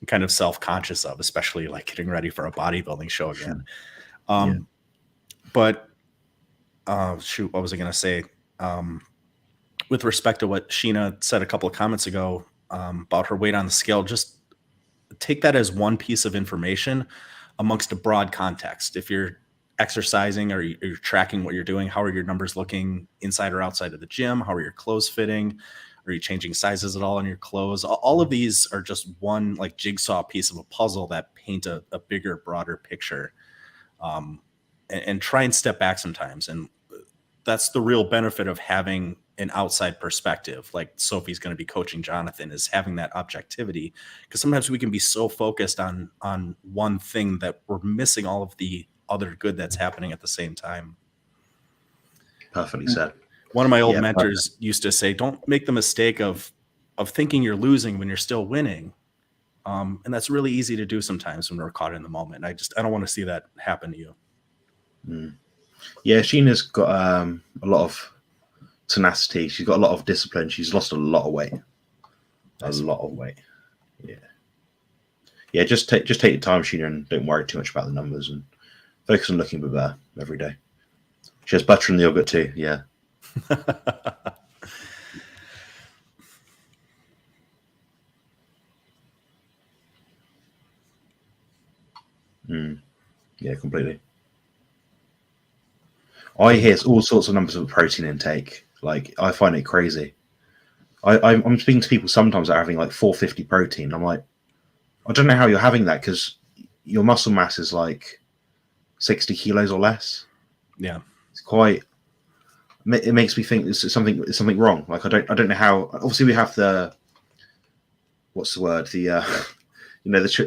kind of self-conscious of, especially like getting ready for a bodybuilding show again. But shoot, what was I going to say? With respect to what Sheena said a couple of comments ago about her weight on the scale, just take that as one piece of information amongst a broad context. If you're exercising or you're tracking what you're doing, how are your numbers looking inside or outside of the gym? How are your clothes fitting? Are you changing sizes at all in your clothes? All of these are just one like jigsaw piece of a puzzle that paint a bigger, broader picture. And try and step back sometimes. And that's the real benefit of having an outside perspective. Like Sophie's going to be coaching Jonathan, is having that objectivity, because sometimes we can be so focused on one thing that we're missing all of the other good that's happening at the same time. Perfectly said. One of my old mentors used to say, don't make the mistake of thinking you're losing when you're still winning. And that's really easy to do sometimes when we're caught in the moment. I don't want to see that happen to you. Yeah, Sheena's got a lot of tenacity. She's got a lot of discipline. She's lost a lot of weight. A lot of weight. Yeah. Just take your time, Sheena, and don't worry too much about the numbers and focus on looking a bit better every day. She has butter in the yogurt too. Yeah. Yeah, completely. I hear all sorts of numbers of protein intake. Like, I find it crazy. I'm speaking to people sometimes that are having like 450 protein. I'm like, I don't know how you're having that, because your muscle mass is like 60 kilos or less. Yeah, it's quite. It makes me think there's something wrong. Like, I don't know how. Obviously, we have the, what's the word? The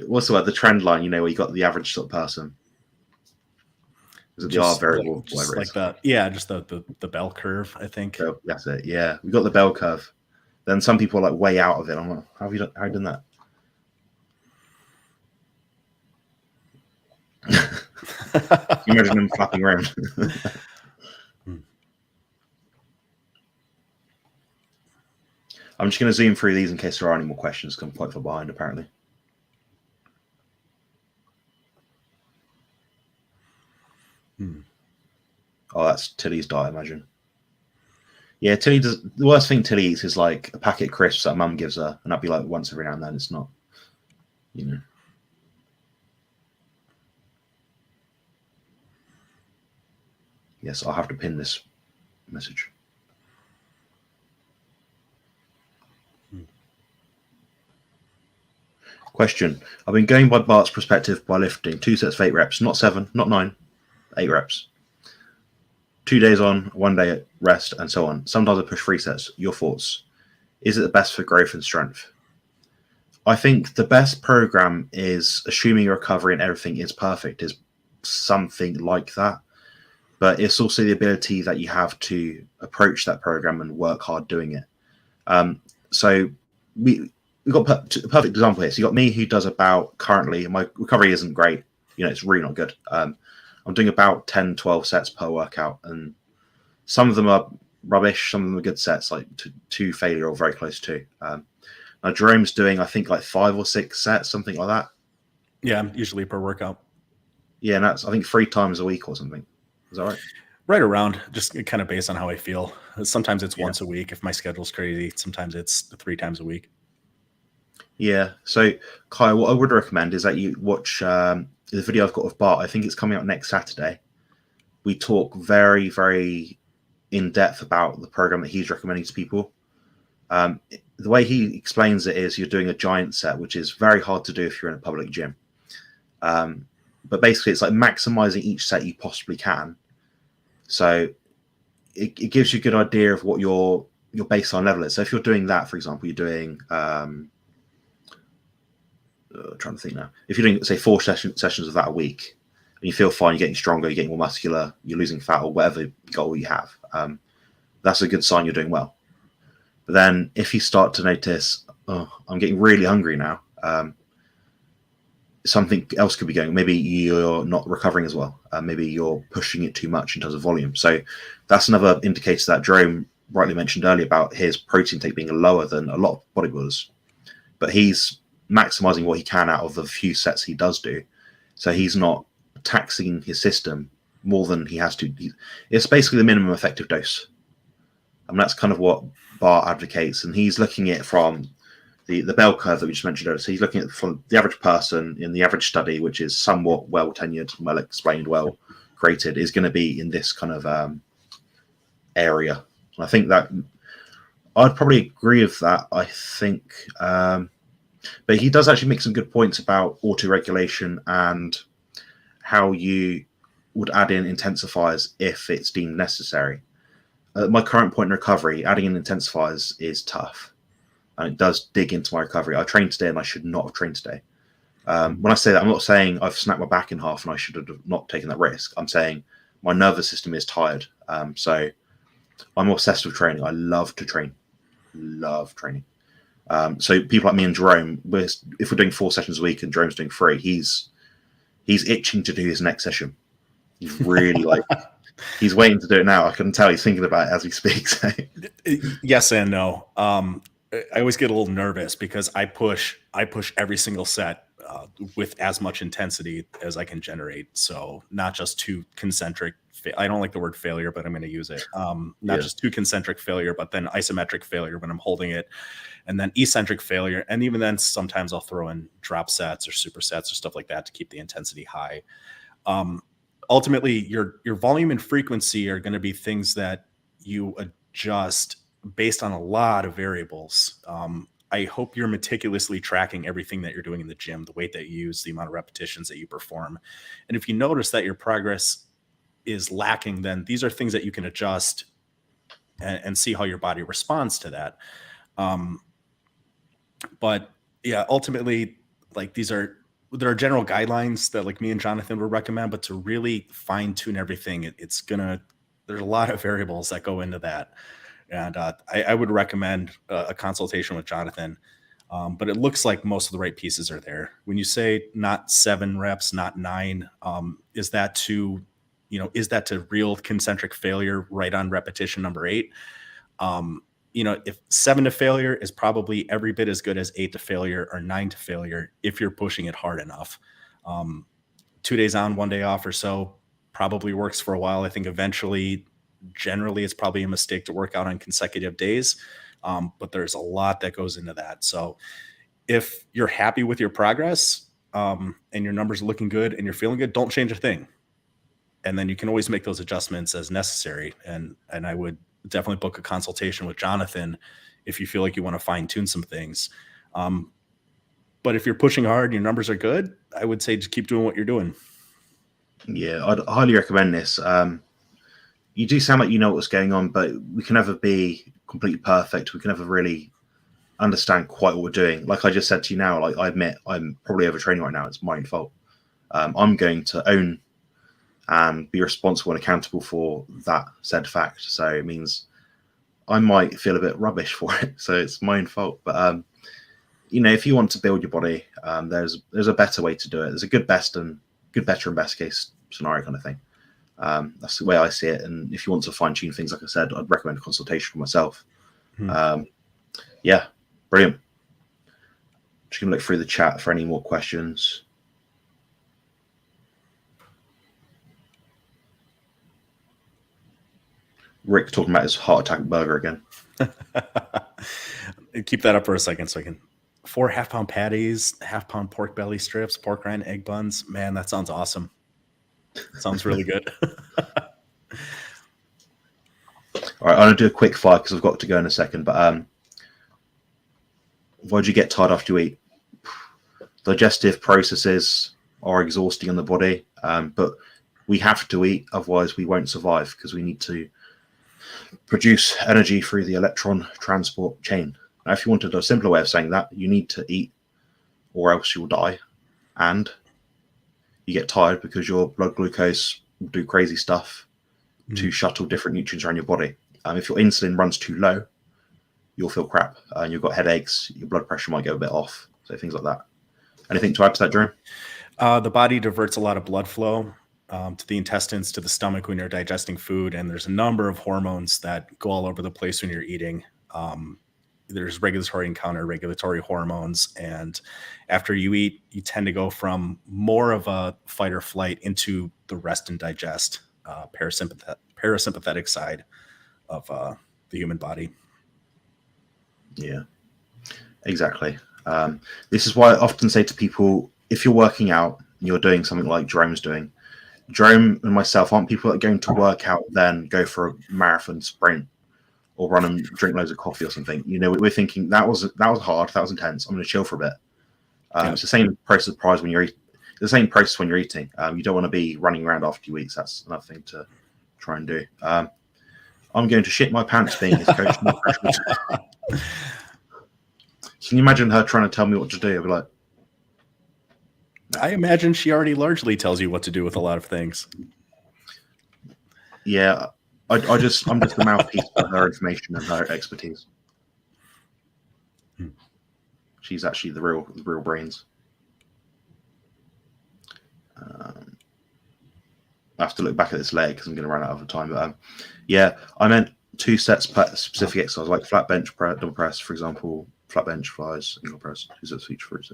what's the word? The trend line. Where you got the average sort of person. Is it the R variable? Whatever it is. Just the bell curve, I think. So that's it. Yeah, we got the bell curve. Then some people are like way out of it. I'm like, how have you done that? You imagine them flapping around. I'm just going to zoom through these in case there are any more questions, because I'm quite far behind, apparently. Oh, that's Tilly's diet, I imagine. Yeah, Tilly does. The worst thing Tilly eats is like a packet of crisps that Mum gives her, and that'd be like once every now and then. It's not, Yes, I'll have to pin this message. Question. I've been going by Bart's perspective by lifting 2 sets of 8 reps, not 7, not 9, 8 reps. 2 days on, 1 day at rest, and so on. Sometimes I push 3 sets. Your thoughts? Is it the best for growth and strength? I think the best program is, assuming your recovery and everything is perfect, is something like that. But it's also the ability that you have to approach that program and work hard doing it. So we've got a perfect example here. So you got me, who does about, currently, my recovery isn't great. It's really not good. I'm doing about 10, 12 sets per workout, and some of them are rubbish. Some of them are good sets, like to failure or very close to. Now Jerome's doing, I think, like 5 or 6 sets, something like that. Yeah, usually per workout. Yeah, and that's, I think, 3 times a week or something. Is that right? Right around, just kind of based on how I feel. Sometimes it's once a week if my schedule's crazy. Sometimes it's 3 times a week. Yeah. So, Kyle, what I would recommend is that you watch the video I've got of Bart. I think it's coming out next Saturday. We talk very, very in depth about the program that he's recommending to people. The way he explains it is, you're doing a giant set, which is very hard to do if you're in a public gym. But basically, it's like maximizing each set you possibly can. So it gives you a good idea of what your baseline level is. So if you're doing that, for example, you're doing trying to think now. If you're doing, say, 4 sessions of that a week, and you feel fine, you're getting stronger, you're getting more muscular, you're losing fat, or whatever goal you have, that's a good sign you're doing well. But then if you start to notice, oh, I'm getting really hungry now, something else could be going. Maybe you're not recovering as well. Maybe you're pushing it too much in terms of volume. So that's another indicator that Jerome rightly mentioned earlier about his protein intake being lower than a lot of bodybuilders. But he's maximizing what he can out of the few sets he does do. So he's not taxing his system more than he has to. It's basically the minimum effective dose. And that's kind of what Bart advocates. And he's looking at it from the bell curve that we just mentioned earlier. So he's looking at from the average person in the average study, which is somewhat well tenured, well explained, well created, is going to be in this kind of area. And I think that I'd probably agree with that. I think, but he does actually make some good points about auto-regulation and how you would add in intensifiers if it's deemed necessary. At my current point in recovery, adding in intensifiers is tough. And it does dig into my recovery. I trained today and I should not have trained today. When I say that, I'm not saying I've snapped my back in half and I should have not taken that risk. I'm saying my nervous system is tired. So I'm obsessed with training. I love to train. Love training. So people like me and Jerome, if we're doing 4 sessions a week and Jerome's doing 3, he's itching to do his next session. He's really he's waiting to do it now. I can tell he's thinking about it as we speak. So. Yes and no. I always get a little nervous because I push every single set with as much intensity as I can generate. So not just two concentric, I don't like the word failure, but I'm going to use it. Not just two concentric failure, but then isometric failure when I'm holding it, and then eccentric failure. And even then, sometimes I'll throw in drop sets or supersets or stuff like that to keep the intensity high. Ultimately, your volume and frequency are going to be things that you adjust based on a lot of variables. I hope you're meticulously tracking everything that you're doing in the gym, the weight that you use, the amount of repetitions that you perform. And if you notice that your progress is lacking, then these are things that you can adjust and see how your body responds to that. But yeah, ultimately, like there are general guidelines that like me and Jonathan would recommend, but to really fine tune everything, there's a lot of variables that go into that. And I would recommend a consultation with Jonathan. But it looks like most of the right pieces are there. When you say not 7 reps, not 9, is that to real concentric failure right on repetition number 8? If 7 to failure is probably every bit as good as 8 to failure or 9 to failure if you're pushing it hard enough. 2 days on, 1 day off or so probably works for a while. I think eventually, generally, it's probably a mistake to work out on consecutive days. But there's a lot that goes into that. So if you're happy with your progress and your numbers are looking good and you're feeling good, don't change a thing. And then you can always make those adjustments as necessary. And I would definitely book a consultation with Jonathan if you feel like you want to fine tune some things. But if you're pushing hard and your numbers are good, I would say just keep doing what you're doing. Yeah, I'd highly recommend this. You do sound like you know what's going on, but we can never be completely perfect. We can never really understand quite what we're doing. Like I just said to you now, like I admit I'm probably overtraining right now. It's my own fault. I'm going to own and be responsible and accountable for that said fact. So it means I might feel a bit rubbish for it. So it's my own fault. But if you want to build your body, there's a better way to do it. There's a good, better, and best case scenario kind of thing. That's the way I see it. And if you want to fine tune things, like I said, I'd recommend a consultation for myself. Yeah, brilliant. Just gonna look through the chat for any more questions. Rick talking about his heart attack burger again. Keep that up for a second so I can. 4 half-pound patties, half-pound pork belly strips, pork rind, egg buns. Man, that sounds awesome. Sounds really good. All right, I'm going to do a quick fire because I've got to go in a second. But why do you get tired after you eat? Digestive processes are exhausting on the body, but we have to eat, otherwise we won't survive because we need to produce energy through the electron transport chain. Now, if you wanted a simpler way of saying that, you need to eat or else you'll die. And you get tired because your blood glucose will do crazy stuff to shuttle different nutrients around your body. If your insulin runs too low, you'll feel crap and you've got headaches, your blood pressure might go a bit off. So things like that. Anything to add to that, Jerome? The body diverts a lot of blood flow to the intestines, to the stomach when you're digesting food. And there's a number of hormones that go all over the place when you're eating. There's regulatory and counter-regulatory hormones. And after you eat, you tend to go from more of a fight or flight into the rest and digest parasympathetic side of the human body. Yeah, exactly. This is why I often say to people, if you're working out and you're doing something like Jerome's doing, Jerome and myself aren't people that are going to work out then go for a marathon sprint or run and drink loads of coffee or something. We're thinking that was hard, that was intense. I'm going to chill for a bit. It's the same process when you're eating. The same process when you're eating. You don't want to be running around after you eat. So that's another thing to try and do. I'm going to shit my pants being his coach. Can you imagine her trying to tell me what to do? I'd be like, I imagine she already largely tells you what to do with a lot of things. Yeah, I'm just the mouthpiece for her information and her expertise. She's actually the real brains. I have to look back at this later because I'm going to run out of time. But yeah, I meant 2 sets per specific exercise, like flat bench press, double press, for example, flat bench, flies, single press, 2 sets of each for each.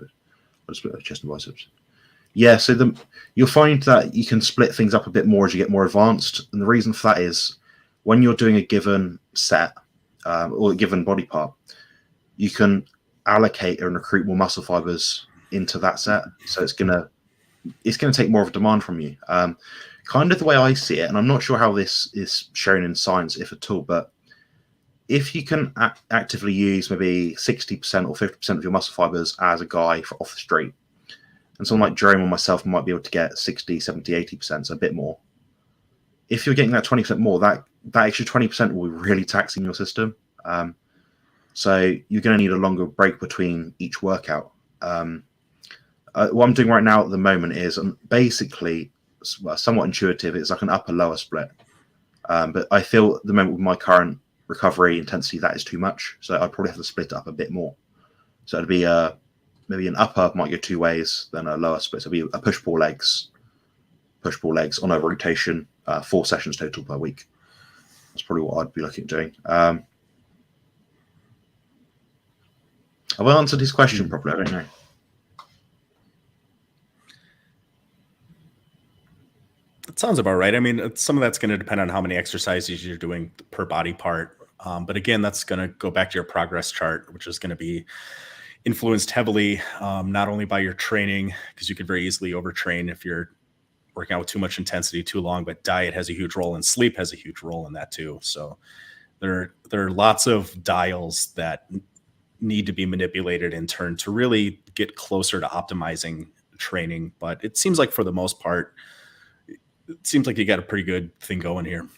I'll split the chest and biceps. Yeah, so you'll find that you can split things up a bit more as you get more advanced, and the reason for that is when you're doing a given set or a given body part, you can allocate and recruit more muscle fibers into that set, so it's gonna take more of a demand from you. Kind of the way I see it, and I'm not sure how this is shown in science, if at all, but if you can actively use maybe 60% or 50% of your muscle fibers as a guy off the street, and someone like Jerome or myself might be able to get 60, 70, 80%, so a bit more. If you're getting that 20% more, that extra 20% will be really taxing your system. So you're going to need a longer break between each workout. What I'm doing right now at the moment is basically somewhat intuitive. It's like an upper-lower split. But I feel at the moment with my current recovery intensity, that is too much. So I'd probably have to split it up a bit more. So it'd be maybe an upper might go two ways, then a lower split. So it'd be a push-pull legs on a rotation, 4 sessions total per week. That's probably what I'd be looking at doing. Have I answered his question properly? I don't know. That sounds about right. I mean, some of that's going to depend on how many exercises you're doing per body part. But again, that's going to go back to your progress chart, which is going to be influenced heavily not only by your training, because you could very easily overtrain if you're working out with too much intensity too long, but diet has a huge role and sleep has a huge role in that too. So there are lots of dials that need to be manipulated in turn to really get closer to optimizing training. But it seems like for the most part, it seems like you got a pretty good thing going here.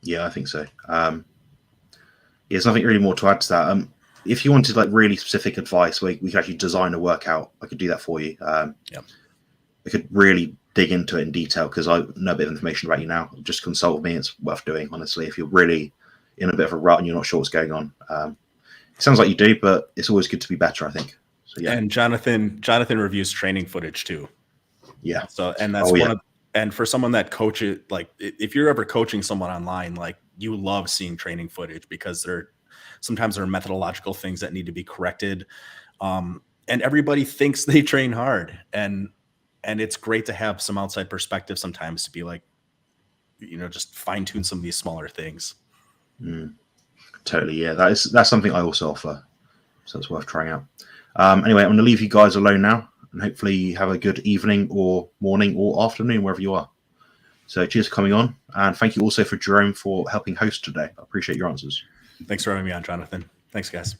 Yeah, I think so. There's nothing really more to add to that. If you wanted like really specific advice, we could actually design a workout. I could do that for you. I could really dig into it in detail because I know a bit of information about you now. Just consult with me. It's worth doing, honestly, if you're really in a bit of a rut and you're not sure what's going on. It sounds like you do, but it's always good to be better, I think. So yeah. And Jonathan reviews training footage too. Yeah. So and that's and for someone that coaches, like if you're ever coaching someone online, like you love seeing training footage because sometimes there are methodological things that need to be corrected. And everybody thinks they train hard, and it's great to have some outside perspective sometimes to be like, just fine tune some of these smaller things. Totally. Yeah. That's something I also offer. So it's worth trying out. Anyway, I'm going to leave you guys alone now. And hopefully you have a good evening or morning or afternoon, wherever you are. So cheers for coming on. And thank you also for Jerome for helping host today. I appreciate your answers. Thanks for having me on, Jonathan. Thanks, guys.